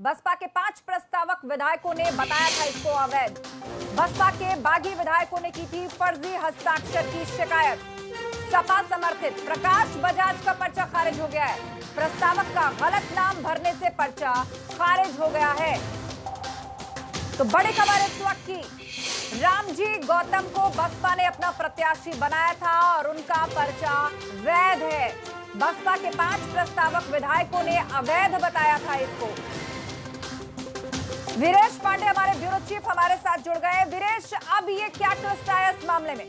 बसपा के 5 प्रस्तावक विधायकों ने बताया था इसको अवैध। बसपा के बागी विधायकों ने की थी फर्जी हस्ताक्षर की शिकायत। सपा समर्थित प्रकाश बजाज का पर्चा खारिज हो गया है। प्रस्तावक का गलत नाम भरने से पर्चा खारिज हो गया है। तो बड़ी खबर इस वक्त की, रामजी गौतम को बसपा ने अपना प्रत्याशी बनाया था और उनका पर्चा वैध है। बसपा के 5 प्रस्तावक विधायकों ने अवैध बताया था इसको। वीरेश पांडे हमारे ब्यूरो चीफ हमारे साथ जुड़ गए। वीरेश, अब ये क्या ट्विस्ट आया इस मामले में?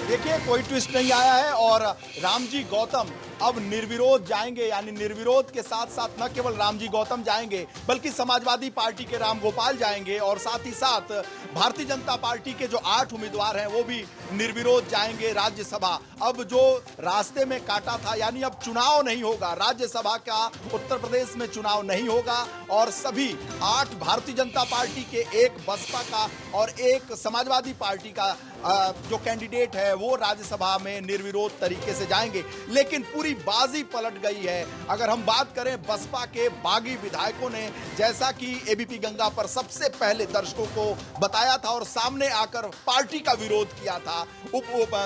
देखिए, कोई ट्विस्ट नहीं आया है और रामजी गौतम अब निर्विरोध जाएंगे। यानी निर्विरोध के साथ साथ न केवल रामजी गौतम जाएंगे बल्कि समाजवादी पार्टी के रामगोपाल जाएंगे और साथ ही साथ भारतीय जनता पार्टी के जो 8 उम्मीदवार हैं वो भी निर्विरोध जाएंगे राज्यसभा। अब जो रास्ते में काटा था, यानी अब चुनाव नहीं होगा, राज्यसभा का उत्तर प्रदेश में चुनाव नहीं होगा और सभी 8 भारतीय जनता पार्टी के, एक बसपा का और एक समाजवादी पार्टी का जो कैंडिडेट है वो राज्यसभा में निर्विरोध तरीके से जाएंगे। लेकिन पूरी बाजी पलट गई है। अगर हम बात करें बसपा के बागी विधायकों ने, जैसा कि एबीपी गंगा पर सबसे पहले दर्शकों को बताया था और सामने आकर पार्टी का विरोध किया था,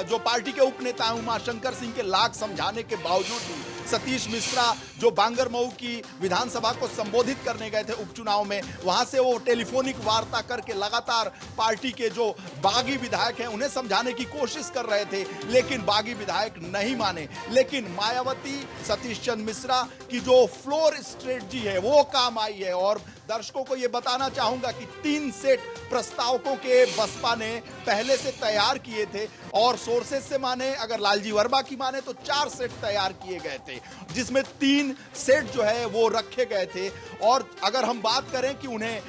जो पार्टी के उपनेता उमाशंकर सिंह के लाख समझाने के बावजूद भी सतीश मिश्रा जो बांगरमऊ की विधानसभा को संबोधित करने गए थे उपचुनाव में, वहां से वो टेलीफोनिक वार्ता करके लगातार पार्टी के जो बागी विधायक हैं उन्हें समझाने की कोशिश कर रहे थे, लेकिन बागी विधायक नहीं माने। लेकिन मायावती, सतीश चंद्र मिश्रा की जो फ्लोर स्ट्रेटजी है वो काम आई है और दर्शकों को ये बताना चाहूंगा कि 3 सेट प्रस्तावकों के बसपा ने पहले से तैयार किए थे और सोर्सेस से माने, अगर लालजी वर्मा की माने तो 4 सेट तैयार किए गए थे, जिसमें 3 सेट जो है वो रखे गए थे। और अगर हम बात करें कि उन्हें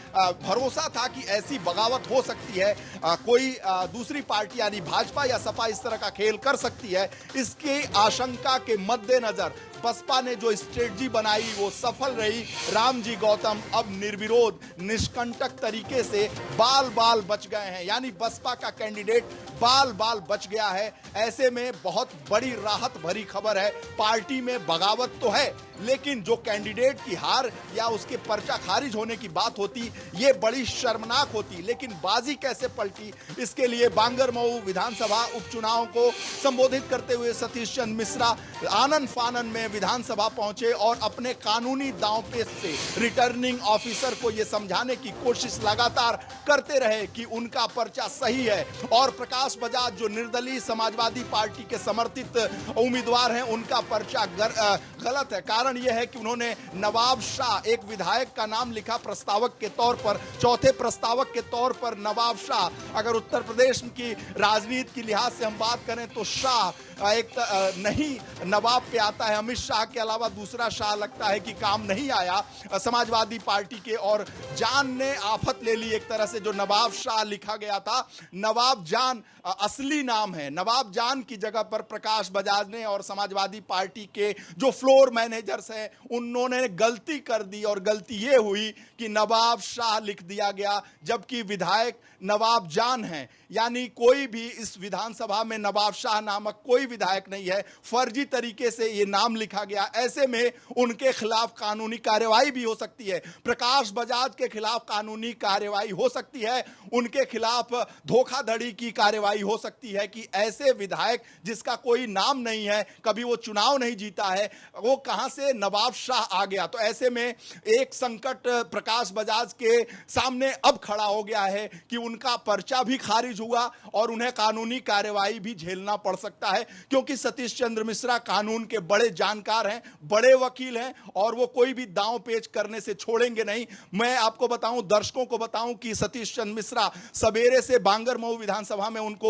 भरोसा था कि ऐसी बगावत हो सकती है, कोई दूसरी पार्टी यानी भाजपा या सपा इस तरह का खेल कर सकती है, इसकी आशंका के मद्देनजर बसपा ने जो स्ट्रेटजी बनाई वो सफल रही। रामजी गौतम अब निर्विरोध निष्कंटक तरीके से बाल बाल बच गए हैं, यानी बसपा का कैंडिडेट बाल बाल बच गया है। ऐसे में बहुत बड़ी राहत भरी खबर है। पार्टी में बगावत तो है, लेकिन जो कैंडिडेट की हार या उसके पर्चा खारिज होने की बात होती ये बड़ी शर्मनाक होती। लेकिन बाजी कैसे पलटी, इसके लिए बांगरमऊ विधानसभा उपचुनाव को संबोधित करते हुए सतीश चंद्र मिश्रा आनन फानन में विधानसभा पहुंचे और अपने कानूनी दांवपेच से रिटर्निंग ऑफिसर को यह समझाने की कोशिश लगातार करते रहे कि उनका पर्चा सही है और प्रकाश बजाज जो निर्दलीय समाजवादी पार्टी के समर्थित उम्मीदवार हैं उनका पर्चा गलत है। कारण यह है कि उन्होंने नवाब शाह, एक विधायक का नाम लिखा प्रस्तावक के तौर पर, चौथे प्रस्तावक के तौर पर नवाब शाह। अगर उत्तर प्रदेश की राजनीति की लिहाज से हम बात करें तो शाह एक नहीं नवाब पे आता है, अमित शाह के अलावा दूसरा शाह लगता है कि काम नहीं आया समाजवादी पार्टी के, और जान ने आफत ले ली एक तरह से। जो नवाब शाह लिखा गया था, नवाब जान असली नाम है। नवाब जान की जगह पर प्रकाश बजाज ने और समाजवादी पार्टी के जो फ्लोर मैनेजर्स हैं उन्होंने गलती कर दी और गलती ये हुई कि नवाब शाह लिख दिया गया, जबकि विधायक नवाब जान है। यानी कोई भी इस विधानसभा में नवाब शाह नामक कोई विधायक नहीं है, फर्जी तरीके से ये नाम लिखा गया। ऐसे में उनके खिलाफ कानूनी कार्यवाही भी हो सकती है। प्रकाश बजाज के खिलाफ कानूनी कार्यवाही हो सकती है, उनके खिलाफ धोखाधड़ी की कार्यवाही हो सकती है कि ऐसे विधायक जिसका कोई नाम नहीं है, कभी वो चुनाव नहीं जीता है, वो कहां से नवाब शाह आ गया। तो ऐसे में एक संकट प्रकाश बजाज के सामने अब खड़ा हो गया है कि उनका पर्चा भी खारिज हुआ और उन्हें कानूनी कार्यवाही भी झेलना पड़ सकता है, क्योंकि सतीश चंद्र मिश्रा कानून के बड़े जानकार हैं, बड़े वकील हैं और वो कोई भी दांव पेच करने से छोड़ेंगे नहीं। मैं आपको बताऊं, दर्शकों को बताऊं कि सतीश चंद्र मिश्रा सवेरे से बांगरमऊ विधानसभा में उनको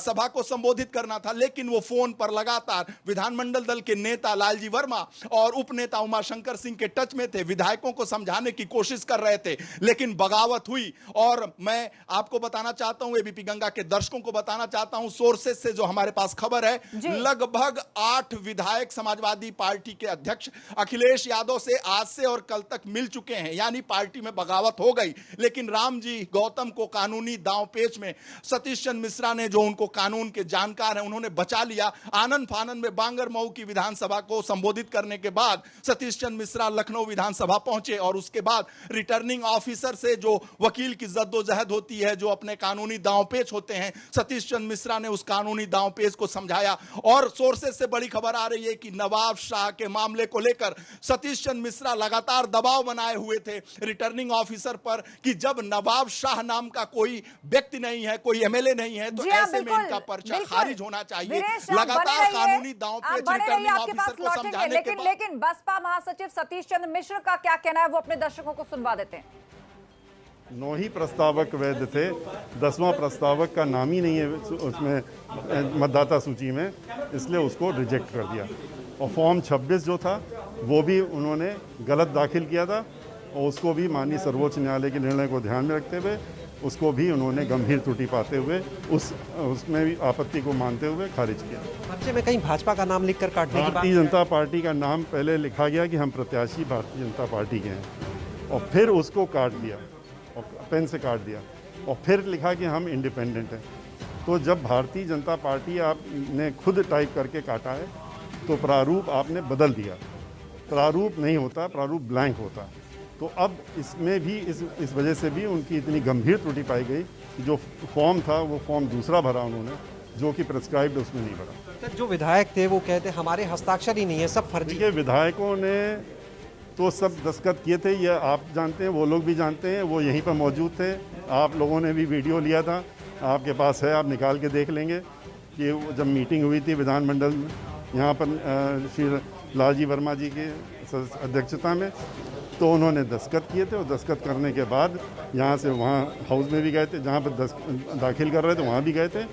सभा को संबोधित करना था, लेकिन वो फोन पर लगातार विधानमंडल दल के नेता लालजी वर्मा और उपनेता उमाशंकर सिंह के टच में थे, विधायकों को समझाने की कोशिश कर रहे थे, लेकिन बगावत हुई। और मैं आपको बताना चाहता हूं, एबीपी गंगा के दर्शकों को बताना चाहता हूं, सोर्सेज से जो हमारे पास खबर है, लगभग 8 विधायक समाजवादी पार्टी के अध्यक्ष अखिलेश यादव से आज से और कल तक मिल चुके हैं, यानी पार्टी में बगावत हो गई। लेकिन रामजी गौतम को कानूनी दांवपेच में सतीश चंद्र मिश्रा ने, जो उनको कानून के जानकार हैं, उन्होंने बचा लिया। आनंद फानन में बांगर मऊ की विधानसभा को संबोधित करने के बाद सतीश चंद्र मिश्रा लखनऊ विधानसभा पहुंचे और उसके बाद रिटर्निंग ऑफिसर से जो वकील की जद्दोजहद होती है, जो अपने कानूनी दांवपेच होते हैं, सतीश चंद्र मिश्रा ने उस कानूनी दांवपेच को समझाया। और सोर्सेस से बड़ी खबर आ रही है कि नवाब शाह के मामले को लेकर सतीश चंद्र मिश्रा लगातार दबाव बनाए हुए थे रिटर्निंग ऑफिसर पर कि जब नवाब शाह नाम का कोई व्यक्ति नहीं है, कोई एमएलए नहीं है, तो ऐसे में इनका पर्चा खारिज होना चाहिए। लगातार कानूनी दांवपेच रिटर्निंग ऑफिसर को समझाने के बाद लेकिन बसपा महासचिव सतीश चंद्र मिश्र का क्या कहना है, वो अपने दर्शकों को सुनवा देते हैं। 9 ही प्रस्तावक वैध थे, 10वां प्रस्तावक का नाम ही नहीं है उसमें मतदाता सूची में, इसलिए उसको रिजेक्ट कर दिया। और फॉर्म 26 जो था वो भी उन्होंने गलत दाखिल किया था और उसको भी माननीय सर्वोच्च न्यायालय के निर्णय को ध्यान में रखते हुए उसको भी उन्होंने गंभीर त्रुटि पाते हुए उसमें भी आपत्ति को मानते हुए खारिज किया। पर्चे में कहीं भाजपा का नाम लिखकर काटने की बात, भारतीय जनता पार्टी का नाम पहले लिखा गया कि हम प्रत्याशी भारतीय जनता पार्टी के हैं और फिर उसको काट दिया और पेन से काट दिया और फिर लिखा कि हम इंडिपेंडेंट हैं। तो जब भारतीय जनता पार्टी आपने खुद टाइप करके काटा है तो प्रारूप आपने बदल दिया। प्रारूप नहीं होता, प्रारूप ब्लैंक होता। तो अब इसमें भी इस वजह से भी उनकी इतनी गंभीर त्रुटि पाई गई कि जो फॉर्म था वो फॉर्म दूसरा भरा उन्होंने, जो कि प्रेस्क्राइब्ड उसमें नहीं भरा। जो विधायक थे वो कहते हमारे हस्ताक्षर ही नहीं है, सब फर्जी। देखिए, विधायकों ने तो सब दस्तखत किए थे, ये आप जानते हैं, वो लोग भी जानते हैं, वो यहीं पर मौजूद थे। आप लोगों ने भी वीडियो लिया था, आपके पास है, आप निकाल के देख लेंगे कि जब मीटिंग हुई थी विधानमंडल में, यहाँ पर श्री लालजी वर्मा जी की अध्यक्षता में, तो उन्होंने दस्तखत किए थे और दस्तखत करने के बाद यहाँ से वहाँ हाउस में भी गए थे, जहाँ पर दाखिल कर रहे थे वहाँ भी गए थे।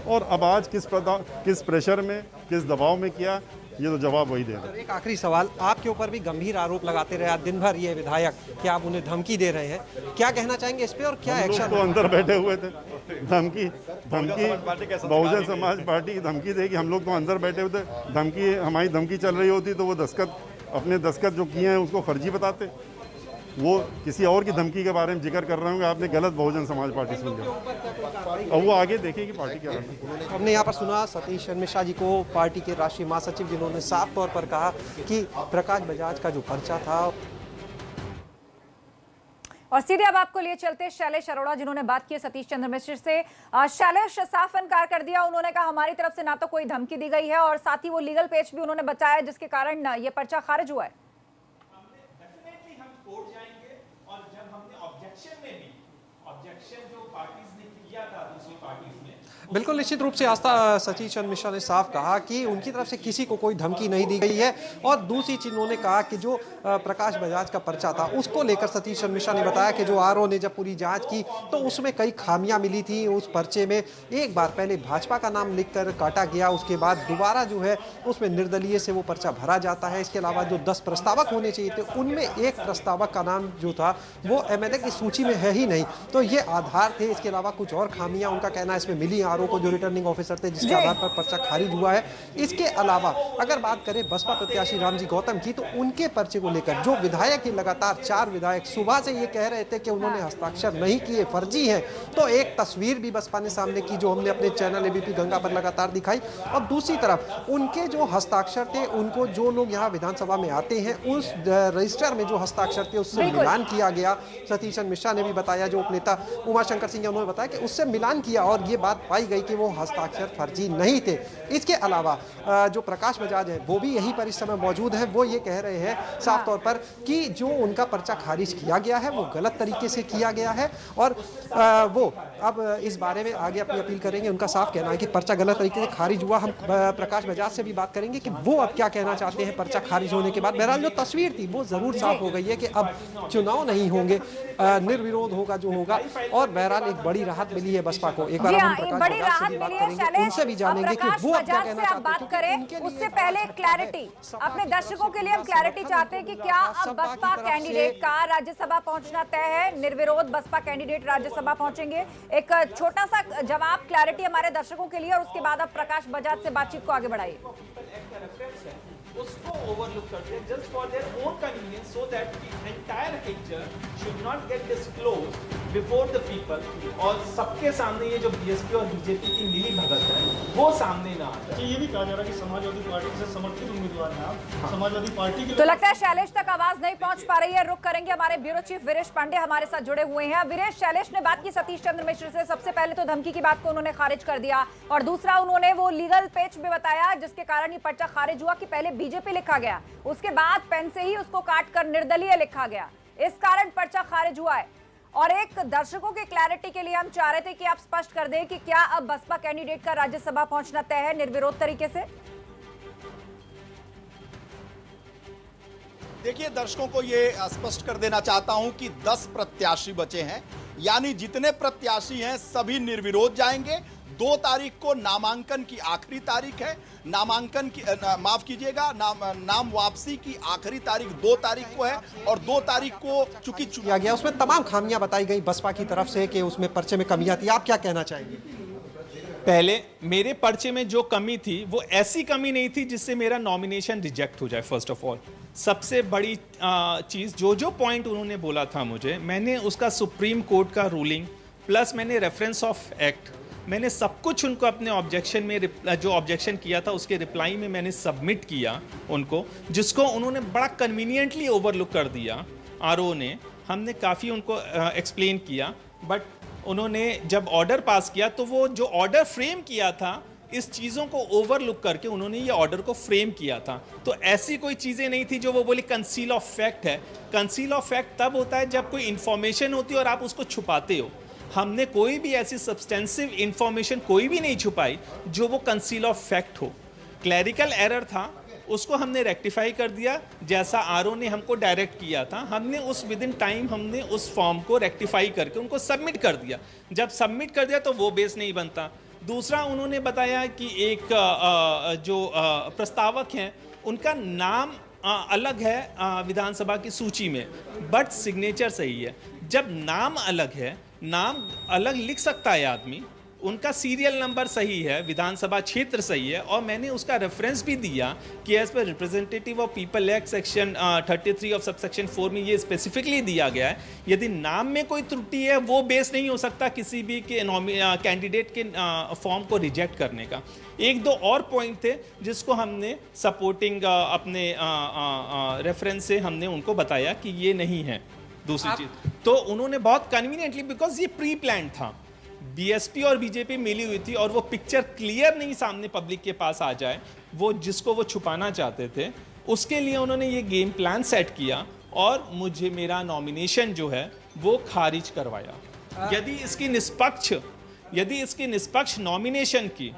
और अब आज किस प्रेशर में, किस दबाव में किया, ये तो जवाब वही दे रहे हैं। एक आखिरी सवाल, आपके ऊपर भी गंभीर आरोप लगाते रहे आज दिन भर ये विधायक कि आप उन्हें धमकी दे रहे हैं, क्या कहना चाहेंगे इस पे और क्या एक्शन? तो अंदर बैठे हुए थे, धमकी बहुजन समाज पार्टी की धमकी देगी, हम लोग तो अंदर बैठे हुए थे। धमकी, हमारी धमकी चल रही होती तो वो अपने दस्तखत जो किए हैं उसको फर्जी बताते। वो किसी और की धमकी के बारे में जिक्र कर रहे होंगे, आपने गलत बहुजन समाज पार्टी सुन लिया। अब वो आगे देखेगी पार्टी क्या करना है। हमने यहाँ पर सुना सतीश चंद्र मिश्रा जी को, पार्टी के राष्ट्रीय महासचिव, जिन्होंने साफ तौर पर कहा कि प्रकाश बजाज का जो पर्चा था। और सीधे अब आपको लिए चलते शैलेश अरोड़ा, जिन्होंने बात की सतीश चंद्र मिश्र से। शैलेश साफ इनकार कर दिया, उन्होंने कहा हमारी तरफ से ना तो कोई धमकी दी गई है और साथ ही वो लीगल पेज भी उन्होंने बताया जिसके कारण ये पर्चा खारिज हुआ है। हम कोर्ट जाएंगे और जब हमने ऑब्जेक्शन में भी, ऑब्जेक्शन जो पार्टीज ने किया था दूसरी पार्टीज ने, बिल्कुल निश्चित रूप से आस्था सतीश चंद्र मिश्रा ने साफ कहा कि उनकी तरफ से किसी को कोई धमकी नहीं दी गई है। और दूसरी चीज उन्होंने कहा कि जो प्रकाश बजाज का पर्चा था उसको लेकर सतीश चंद्र मिश्रा ने बताया कि जो आरओ ने जब पूरी जांच की तो उसमें कई खामियां मिली थी। उस पर्चे में एक बार पहले भाजपा का नाम लिखकर काटा गया, उसके बाद दोबारा जो है उसमें निर्दलीय से वो पर्चा भरा जाता है। इसके अलावा जो 10 प्रस्तावक होने चाहिए थे उनमें एक प्रस्तावक का नाम जो था वो एमएलए की सूची में है ही नहीं, तो ये आधार थे। इसके अलावा कुछ और खामियां उनका कहना है इसमें मिली आरओ को, जो रिटर्निंग ऑफिसर थे, जिसके आधार पर पर्चा खारिज हुआ है। इसके अलावा अगर बात करें बसपा प्रत्याशी रामजी गौतम की, तो उनके पर्चे को लेकर जो विधायक ही लगातार 4 विधायक सुबह से ये कह रहे थे कि उन्होंने हस्ताक्षर नहीं किए, फर्जी हैं। तो एक तस्वीर भी बसपा ने सामने की जो हमने अपने चैनल एबीपी गंगा पर लगातार दिखाई। और दूसरी तरफ उनके जो हस्ताक्षर थे, उनको जो लोग यहाँ विधानसभा में आते हैं उस रजिस्टर में जो हस्ताक्षर थे उससे मिलान किया गया। सतीश चंद्र मिश्रा ने भी बताया, जो उपनेता उमाशंकर सिंह उन्होंने बताया कि उससे मिलान किया और ये बात पाई गई कि वो हस्ताक्षर फर्जी नहीं थे। इसके अलावा जो प्रकाश बजाज है वो भी यहीं पर इस समय मौजूद है। वो ये कह रहे हैं साफ तौर पर कि जो उनका पर्चा खारिज किया गया है वो गलत तरीके से किया गया है और वो अब इस बारे में आगे अपनी अपील करेंगे। उनका साफ कहना है कि पर्चा गलत तरीके से खारिज हुआ। हम प्रकाश बजाज से भी बात करेंगे कि वो अब क्या कहना चाहते हैं पर्चा खारिज होने के बाद। बहरहाल जो तस्वीर थी वो जरूर साफ हो गई है कि अब चुनाव नहीं होंगे, निर्विरोध होगा जो होगा। और बहरहाल एक बड़ी राहत मिली है बसपा को। एक बार हम प्रकाश बजाज से भी बात करेंगे, उनसे भी जानेंगे कि वो अब क्या कहना चाहते हैं। उससे पहले क्लैरिटी, अपने दर्शकों के लिए हम क्लैरिटी चाहते हैं कि क्या अब बसपा कैंडिडेट का राज्यसभा पहुंचना तय है? निर्विरोध बसपा कैंडिडेट राज्यसभा पहुंचेंगे? एक छोटा सा जवाब, क्लैरिटी हमारे दर्शकों के लिए, और उसके बाद अब प्रकाश बजाज से बातचीत को आगे बढ़ाइए। उसको ओवरलुक करते हैं just for their own convenience, so that the entire picture should not gate disclosed before the people, और सबके सामने ये जो बीएसपी और बीजेपी की मिली भगत है वो सामने ना आ जाए। ये भी कहा जा रहा है कि समाजवादी पार्टी से समर्थित उम्मीदवार हैं आप, समाजवादी पार्टी के तो लगता है शैलेश तक आवाज नहीं पहुंच पा रही है। रुक करेंगे, हमारे ब्यूरो चीफ वीरेश पांडे हमारे साथ जुड़े हुए हैं। वीरेश, शैलेश ने बात की सतीश चंद्र मिश्र से। सबसे पहले तो धमकी की बात को उन्होंने खारिज कर दिया, और दूसरा उन्होंने वो लीगल पेच भी बताया जिसके कारण ये पर्चा खारिज हुआ कि पहले बीजेपी लिखा गया, उसके बाद पेन से ही उसको काटकर निर्दलीय लिखा गया, इस कारण पर्चा खारिज हुआ है। और एक दर्शकों की क्लैरिटी के लिए हम चाह रहे थे कि आप स्पष्ट कर दें कि क्या अब बसपा कैंडिडेट का राज्यसभा पहुंचना तय है निर्विरोध तरीके से? देखिए, दर्शकों को ये स्पष्ट कर देना चाहता हूं कि 10 प्रत्याशी बचे हैं, यानी जितने प्रत्याशी हैं सभी निर्विरोध जाएंगे। 2 तारीख को नामांकन की आखिरी तारीख है। नामांकन की माफ कीजिएगा, नाम वापसी की आखिरी तारीख 2 तारीख को है, और 2 तारीख को चूंकि किया गया उसमें तमाम खामियां बताई गई बसपा की तरफ से कि उसमें पर्चे में कमियां थी। आप क्या कहना चाहेंगे? पहले मेरे पर्चे में जो कमी थी वो ऐसी कमी नहीं थी जिससे मेरा नॉमिनेशन रिजेक्ट हो जाए। फर्स्ट ऑफ ऑल, सबसे बड़ी चीज़ जो पॉइंट उन्होंने बोला था मुझे, मैंने उसका सुप्रीम कोर्ट का रूलिंग प्लस मैंने रेफरेंस ऑफ एक्ट, मैंने सब कुछ उनको अपने ऑब्जेक्शन में जो ऑब्जेक्शन किया था उसके रिप्लाई में मैंने सबमिट किया उनको, जिसको उन्होंने बड़ा कन्वीनियंटली ओवरलुक कर दिया। आरओ ने, हमने काफ़ी उनको एक्सप्लेन किया, बट उन्होंने जब ऑर्डर पास किया तो वो जो ऑर्डर फ्रेम किया था इस चीज़ों को ओवरलुक करके उन्होंने ये ऑर्डर को फ्रेम किया था। तो ऐसी कोई चीज़ें नहीं थी जो वो बोले कंसील ऑफ फैक्ट है। कंसील ऑफ फैक्ट तब होता है जब कोई इन्फॉर्मेशन होती है और आप उसको छुपाते हो। हमने कोई भी ऐसी सब्सटेंसिव इंफॉर्मेशन कोई भी नहीं छुपाई जो वो कंसील ऑफ फैक्ट हो। क्लैरिकल एरर था, उसको हमने रेक्टिफाई कर दिया जैसा आरओ ने हमको डायरेक्ट किया था। हमने उस विद इन टाइम हमने उस फॉर्म को रेक्टिफाई करके उनको सबमिट कर दिया। जब सबमिट कर दिया तो वो बेस नहीं बनता। दूसरा, उन्होंने बताया कि एक जो प्रस्तावक हैं उनका नाम अलग है विधानसभा की सूची में, बट सिग्नेचर सही है। जब नाम अलग है, नाम अलग लिख सकता है आदमी, उनका सीरियल नंबर सही है, विधानसभा क्षेत्र सही है, और मैंने उसका रेफरेंस भी दिया कि as per representative of people act section 33 of subsection 4 में ये स्पेसिफिकली दिया गया है। यदि नाम में कोई त्रुटि है वो बेस नहीं हो सकता किसी भी के कैंडिडेट के फॉर्म को रिजेक्ट करने का। 1-2 और पॉइंट थे जिसको हमने सपोर्टिंग अपने रेफरेंस से हमने उनको बताया कि ये नहीं है। दूसरी चीज़ तो उन्होंने बहुत कन्वीनियंटली, बिकॉज ये प्री प्लान था, बीएसपी और बीजेपी मिली हुई थी और वो पिक्चर क्लियर नहीं सामने पब्लिक के पास आ जाए, वो जिसको वो छुपाना चाहते थे, उसके लिए उन्होंने ये गेम प्लान सेट किया और मुझे मेरा नॉमिनेशन जो है वो खारिज करवाया। यदि इसकी निष्पक्ष नॉमिनेशन की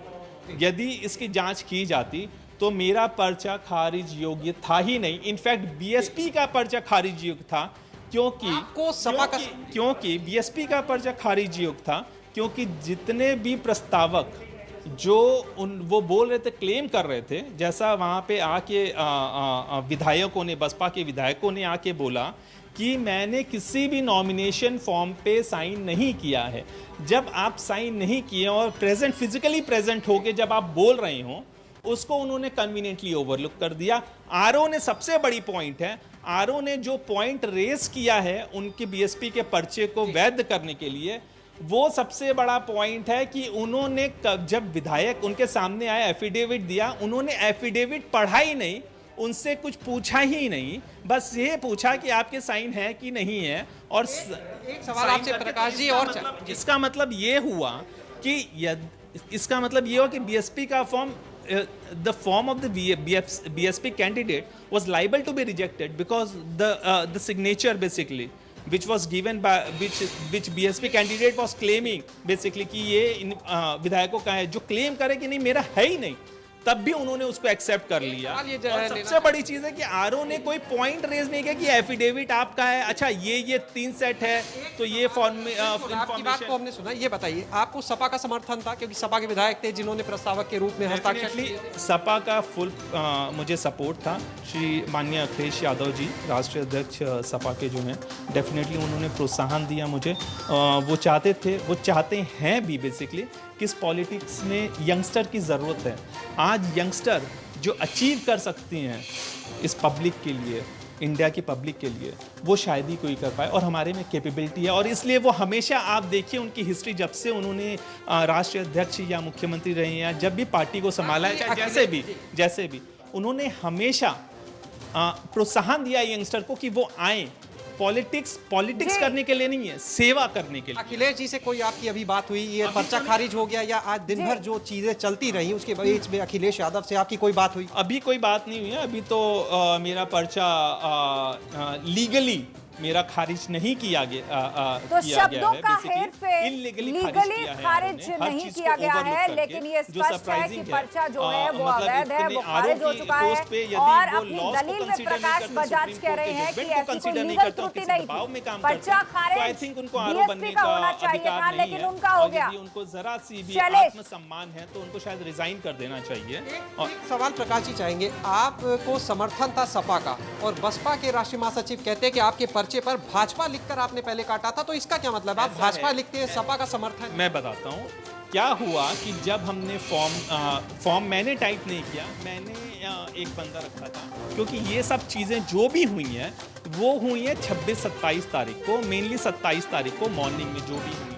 यदि इसकी जांच की जाती तो मेरा पर्चा खारिज योग्य था ही नहीं। इनफैक्ट बीएसपी का पर्चा खारिज योग्य था क्योंकि बीएसपी का पर्चा खारिज योग्य था क्योंकि जितने भी प्रस्तावक जो वो बोल रहे थे, क्लेम कर रहे थे, जैसा वहाँ पे आके विधायकों ने, बसपा के विधायकों ने आके बोला कि मैंने किसी भी नॉमिनेशन फॉर्म पे साइन नहीं किया है। जब आप साइन नहीं किए और फिजिकली प्रेजेंट होके जब आप बोल रहे हो, उसको उन्होंने कन्वीनियंटली ओवरलुक कर दिया। आरओ ने, सबसे बड़ी पॉइंट है, आरओ ने जो पॉइंट रेस किया है उनके बीएसपी के पर्चे को वैध करने के लिए, वो सबसे बड़ा पॉइंट है कि उन्होंने जब विधायक उनके सामने आया, एफिडेविट दिया, उन्होंने एफिडेविट पढ़ा ही नहीं, उनसे कुछ पूछा ही नहीं, बस ये पूछा कि आपके साइन है कि नहीं है। और एक सवाल आपसे प्रकाश जी, और इसका मतलब ये हुआ कि बीएसपी का form, the form of the BSP candidate was liable to be rejected because the signature basically which was given by which BSP candidate was claiming basically कि ये विधायकों का है, जो क्लेम करे कि नहीं मेरा है ही नहीं, तब भी उन्होंने उसको एक्सेप्ट कर लिया। और सबसे बड़ी चीज है कि आरओ ने कोई पॉइंट रेज नहीं किया कि एफिडेविट आपका है, अच्छा ये 3 सेट है तो ये फॉर्म में आपकी बात को हमने सुना। ये बताइए, आपको सपा का समर्थन था क्योंकि सपा के विधायक थे जिन्होंने प्रस्तावक के रूप में हस्ताक्षर, सपा का फुल मुझे सपोर्ट था। श्री माननीय अखिलेश यादव जी, राष्ट्रीय अध्यक्ष सपा के जो हैं, डेफिनेटली उन्होंने प्रोत्साहन दिया मुझे। वो चाहते हैं भी बेसिकली किस पॉलिटिक्स में यंगस्टर की ज़रूरत है। आज यंगस्टर जो अचीव कर सकती हैं इस पब्लिक के लिए, इंडिया की पब्लिक के लिए, वो शायद ही कोई कर पाए, और हमारे में कैपेबिलिटी है। और इसलिए वो हमेशा, आप देखिए उनकी हिस्ट्री, जब से उन्होंने राष्ट्रीय अध्यक्ष या मुख्यमंत्री रहे हैं, जब भी पार्टी को संभाला है, चाहे जैसे भी उन्होंने हमेशा प्रोत्साहन दिया यंगस्टर को कि वो आए। पॉलिटिक्स करने के लिए नहीं है, सेवा करने के लिए। अखिलेश जी से कोई आपकी अभी बात हुई, ये पर्चा खारिज हो गया, या आज दिन भर जो चीजें चलती रही उसके बीच में अखिलेश यादव से आपकी कोई बात हुई? अभी कोई बात नहीं हुई है। अभी तो मेरा पर्चा लीगली मेरा खारिज नहीं किया गया, तो शब्दों का हेरफेर लीगली खारिज नहीं किया गया है, लेकिन ये स्पष्ट है कि पर्चा जो है वो अवैध है, वो खारिज हो चुका है। और अपनी दलील में प्रकाश बजाज कह रहे हैं कि ऐसी कोई लीगल त्रुटि नहीं थी, पर्चा खारिज बीएसपी का होना चाहिए था, लेकिन उनका हो गया। उनको जरा सी भी आत्मसम्मान है तो उनको शायद रिजाइन कर देना चाहिए। और सवाल प्रकाश जी चाहेंगे, आपको समर्थन था सपा का, और बसपा के राष्ट्रीय महासचिव कहते हैं कि आपके पर्चे पर भाजपा लिखकर आपने पहले काटा था, तो इसका क्या मतलब? आप भाजपा लिखते हैं, सपा का समर्थन। मैं बताता हूँ क्या हुआ कि जब हमने फॉर्म मैंने टाइप नहीं किया, मैंने एक बंदा रखा था, क्योंकि ये सब चीज़ें जो भी हुई हैं वो हुई हैं 26-27 तारीख को, मेनली 27 तारीख को मॉर्निंग में जो भी हुई।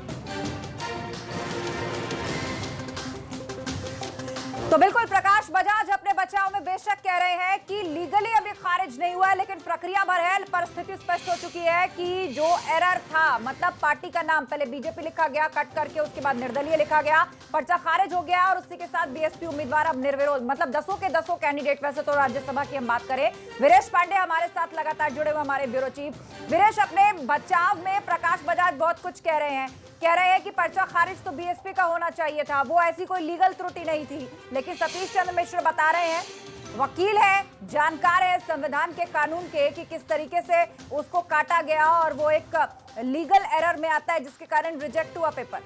तो बिल्कुल प्रकाश बजाज अपने बचाव में बेशक कह रहे हैं कि लीगली अभी खारिज नहीं हुआ है, लेकिन प्रक्रिया भर है। परिस्थिति स्पष्ट हो चुकी है कि जो एरर था, मतलब पार्टी का नाम पहले बीजेपी लिखा गया, कट करके उसके बाद निर्दलीय लिखा गया, पर्चा खारिज हो गया, और उसी के साथ बीएसपी उम्मीदवार अब निर्विरोध, मतलब 10 के 10 कैंडिडेट। वैसे तो राज्यसभा की हम बात करें, वीरेश पांडे हमारे साथ लगातार जुड़े हुए, हमारे ब्यूरो चीफ। वीरेश, अपने बचाव में प्रकाश बजाज बहुत कुछ कह रहे हैं कि पर्चा खारिज तो बीएसपी का होना चाहिए था, वो ऐसी कोई लीगल त्रुटि नहीं थी। लेकिन सतीश चंद्र मिश्र बता रहे हैं, वकील है, जानकार है संविधान के, कानून के, कि किस तरीके से उसको काटा गया और वो एक लीगल एरर में आता है, जिसके कारण रिजेक्ट हुआ पेपर।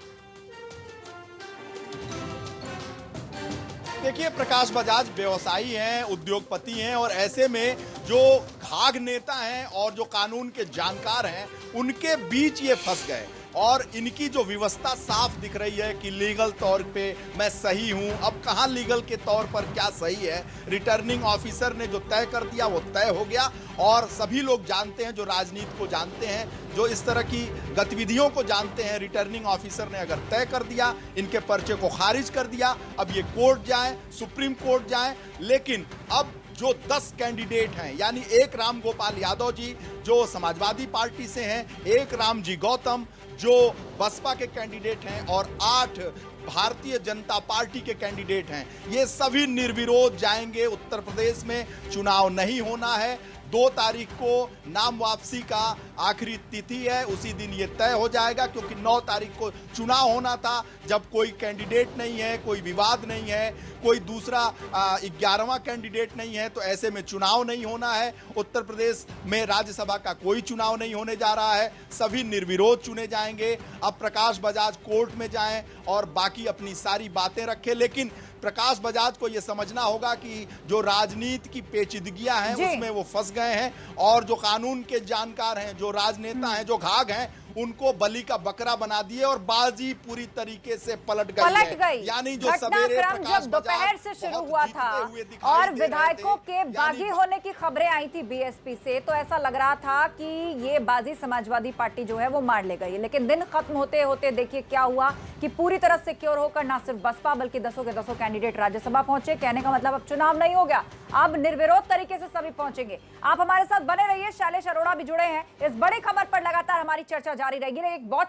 देखिए, प्रकाश बजाज व्यवसायी हैं, उद्योगपति हैं, और ऐसे में जो घाघ नेता हैं और जो कानून के जानकार हैं, उनके बीच ये फंस गए। और इनकी जो व्यवस्था साफ दिख रही है कि लीगल तौर पे मैं सही हूं। अब कहां लीगल के तौर पर क्या सही है, रिटर्निंग ऑफिसर ने जो तय कर दिया वो तय हो गया। और सभी लोग जानते हैं, जो राजनीति को जानते हैं, जो इस तरह की गतिविधियों को जानते हैं, रिटर्निंग ऑफिसर ने अगर तय कर दिया, इनके पर्चे को खारिज कर दिया, अब ये कोर्ट जाएं, सुप्रीम कोर्ट जाएं। लेकिन अब जो 10 कैंडिडेट हैं, यानी एक राम गोपाल यादव जी जो समाजवादी पार्टी से हैं, एक रामजी गौतम जो बसपा के कैंडिडेट हैं, और 8 भारतीय जनता पार्टी के कैंडिडेट हैं, ये सभी निर्विरोध जाएंगे। उत्तर प्रदेश में चुनाव नहीं होना है। 2 तारीख को नाम वापसी का आखिरी तिथि है, उसी दिन ये तय हो जाएगा, क्योंकि 9 तारीख को चुनाव होना था, जब कोई कैंडिडेट नहीं है, कोई विवाद नहीं है, कोई दूसरा 11वां कैंडिडेट नहीं है, तो ऐसे में चुनाव नहीं होना है। उत्तर प्रदेश में राज्यसभा का कोई चुनाव नहीं होने जा रहा है, सभी निर्विरोध चुने जाएंगे। अब प्रकाश बजाज कोर्ट में जाएं और बाकी अपनी सारी बातें रखें, लेकिन प्रकाश बजाज को यह समझना होगा कि जो राजनीति की पेचीदगियां हैं उसमें वो फंस गए हैं, और जो कानून के जानकार हैं, जो राजनेता हैं, जो घाघ हैं, उनको बलि का बकरा बना दिए और बाजी पूरी तरीके से पलट गई। यानी जो सवेरे जब दोपहर से शुरू हुआ था और विधायकों के बागी होने की खबरें आई थी बीएसपी से, तो ऐसा लग रहा था कि ये बाजी समाजवादी पार्टी जो है वो मार ले गई। लेकिन दिन खत्म होते होते देखिए क्या हुआ कि पूरी तरह सिक्योर होकर ना सिर्फ बसपा बल्कि 10 के 10 कैंडिडेट राज्यसभा पहुंचे। कहने का मतलब अब चुनाव नहीं हो गया, अब निर्विरोध तरीके से सभी पहुंचेंगे। आप हमारे साथ बने रहिए, शैलेश अरोड़ा भी जुड़े हैं। इस बड़ी खबर पर लगातार हमारी चर्चा जारी रहेगी। एक बहुत